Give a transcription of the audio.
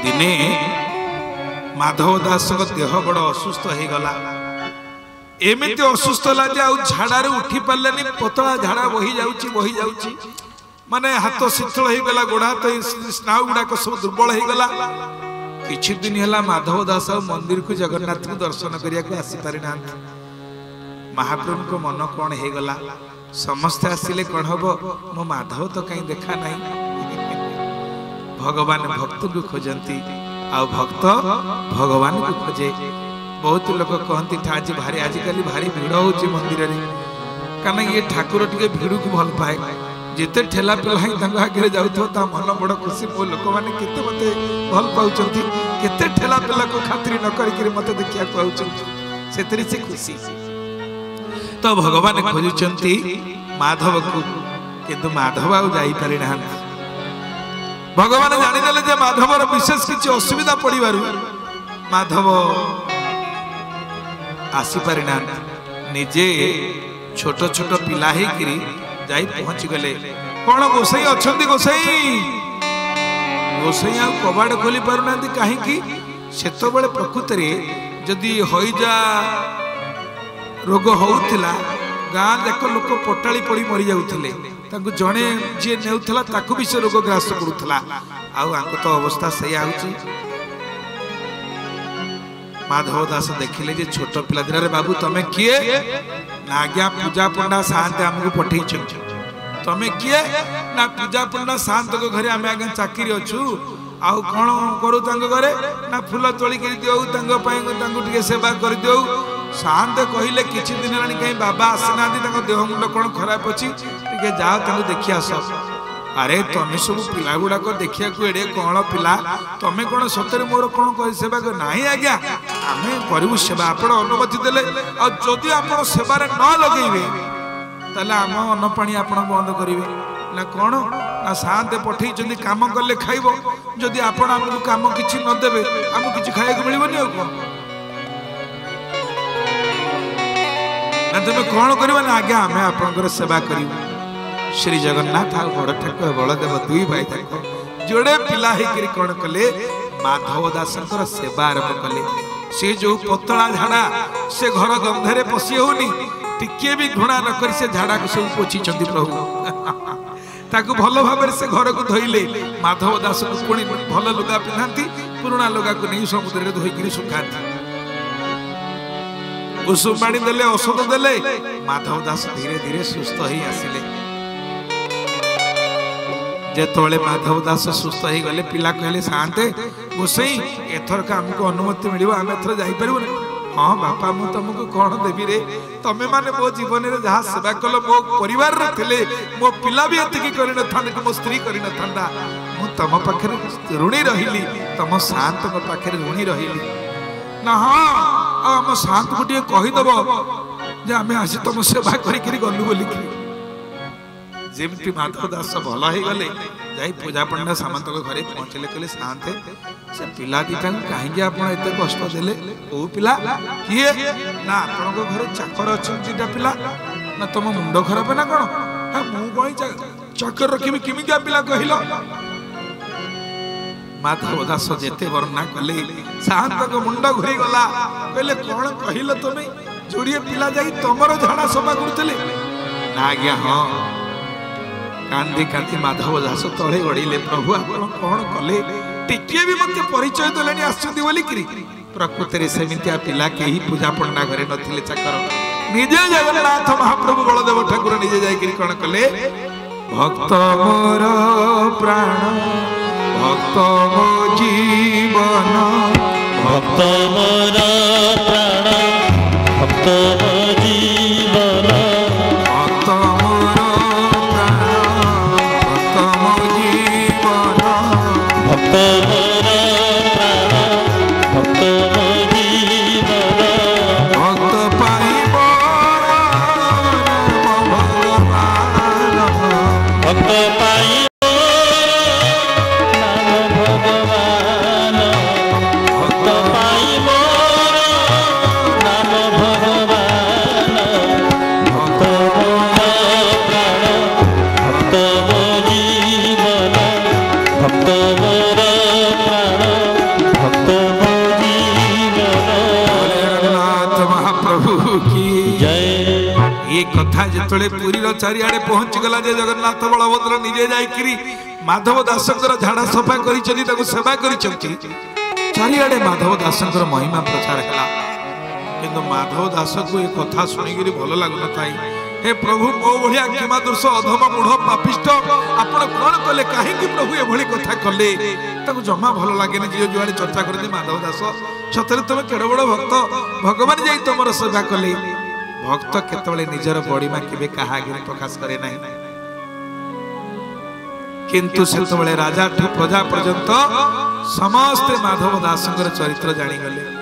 दिने माधव दास देह बड़ असुस्थ हो गला। एमती असुस्थ लगे झाड़ारे उठी पारे पतला झाड़ा बही जाऊँ माने हाथ शीतल हो गला गोड़ हाथ स्नायु गुड़ाक सब दुर्बल हो गला। किछि दिन है माधव दास मंदिर को जगन्नाथ को दर्शन करने को आसी पारि ना। महाप्रभु को मन कौन हो गला समस्ते आसिले कौन हम मो माधव तो कहीं देखा नहीं। भगवान भक्त को खोजती आ भक्त भगवान को खोजे। बहुत लोग कहती आज भारी आजिकल भारी भिड़ हो मंदिर में कारण ये ठाकुर टे भिड़ को भल पाए जिते ठेला पेला आगे जाऊँ मन बड़ खुशी मो लोक मैंने केते मत भल पाँच केते ठेला पेला को खातिर न कर मत देखा से खुशी। तो भगवान खोजुंट माधव को किंतु माधव आईपारि ना। भगवान जानीदेले जे माधवर विशेष किसी असुविधा पड़ू माधव आसीपारि ना। निजे छोट छोट पिला जाई पहुंची गले। कौन गोसाई अच्छा गोसाई गोसाई आ कबाड़ खोली पार ना कहीं से प्रकृत में जदि हईजा रोग होउथिला गाँ जाक लोक पटाली पड़ी मरी जाउथिले जड़े जी नेउथिला ताकू भी से रोग ग्रास करुला। आंको तो अवस्था से माधव दास देखिले जे छोट पिला दिन बाबू तमें किए ना आज्ञा पूजा पंडा साहते आमको पठे तमें किए ना पूजा पंडा साहत को घरे आम आज्ञा चाकरी अच्छु आउ कौन करू घरे ना फूल तोलिक दिखाई सेवा कर दौ। शांत कहले किछि दिन कहीं बाबा आसना देह मुंड कौन खराब अच्छी जाओ देखी आस। अरे तमें सब पिला गुड़ाक देखा एड़े कौन पिला तमें कौन सतरे मोर कौन सेवा कर ना आज्ञा आम करूँ सेवा आप अनुमति देले जदि आप सेवार न लगे ताले आम अन्न पानी आप बंद करेंगे ना कौन ना साहते पठे काम कले खाइब जदि आपण आमको काम किसी नदेवे आमको किसी खाइक मिलबनी आ कौन ना तुम कौन कर ना आज्ञा आम आप सेवा कर। श्री जगन्नाथ आ बड़ ठाकुर बलदेव दुई भाई जोड़े पिला कौन कले माधव दास सेवा आरंभ कले। से जो पतला झाड़ा से घर गंधे पशि होनी टिके भी घृणा नक से झाड़ा को सब पोछी प्रभु ताकू भल भाव से घर को धोइले। माधव दास को पुणी भल लुगा पिंधाती पुराणा लुगा को नहीं समुद्र में धोईक सुखाती कुसुम पानी देले औषध देले। माधव दास धीरे धीरे सुस्थ ही आसिले। जेतोले माधव दास सुस्थ हो गले पिला कहले शांते गोसाई एथर आमको अनुमति मिल आम एथर जापर। हाँ बापा मु तुमको कौन देवी रे तमें माने मो जीवन में जहाँ सेवा कल मो परिवार थे मो पिला भी एतिकी कर मो स्त्री कर तुम पाखे ऋणी रही तुम शांत पाखे ऋणी रही ना। हाँ आम शांत को टे कहीदेव जे आम आसी तुम सेवा करी गलु बोलिक जमी माधव दास भल हो गले जाई पूजा पंडा सामंत घरे पहुँचले कहले शांते से पिला दीटा कहीं आप कष्ट देले ओ पिला किए ना आपण घर चाकर अच्छा दीटा पिला ना तुम मुंड खराब ना कौन हाँ मुझे चाकर रखी किमी पिला कहल। माधव दास जेते वर्णना कले शांत को मुंड घुरी गला कहले कौन कहल तुम्हें जोड़िए पिला जाई तुमर झाड़ा सफा करुले ना आज्ञा। हाँ कांदी कांदी माधव दास तले गड़े प्रभु आप कौन कले टिके भी मत परिचय देले आसुदी बोलिकी प्रकृति में सेमितिया पिला कहीं पूजा पंडा घरे नथिले चाकर निजे जगन्नाथ महाप्रभु बलदेव ठाकुर निजे जाइकरी कौन कले भक्त मोर प्राण भक्त मो जीवन भक्त मोर प्राण भक्त मो जीवन भक्त मोर प्राण ये कथा जिते पुरी चारिआडे पहुंची गला जे जगन्नाथ बलभद्र निजे जाइकरी माधव दासंकर झाड़ा सफा करिसेंती ताको सेवा करिसेंती चारिआडे माधव दासंकर महिमा प्रचार हला किंतु माधव दास को ये कथा सुनिकरी भल लागुन थाई हे प्रभु मो भलिया क्षमा दोष अधम मूढ़ पापिष्ट आपण कौन कले कहीं प्रभु ये भली कथा कले ताको जमा भल लगे जी जुआड़े चर्चा करते माधव दास सतरे तुम केड़ बड़ भक्त भगवान जाई तुम सेवा कले भक्त केतबेले निजर बड़ीमा केबे कहा आगे प्रकाश करे नाही किंतु सेतबेले राजा ठू प्रजा पर्यंत समस्त माधव दासंकर चरित्र जानी गले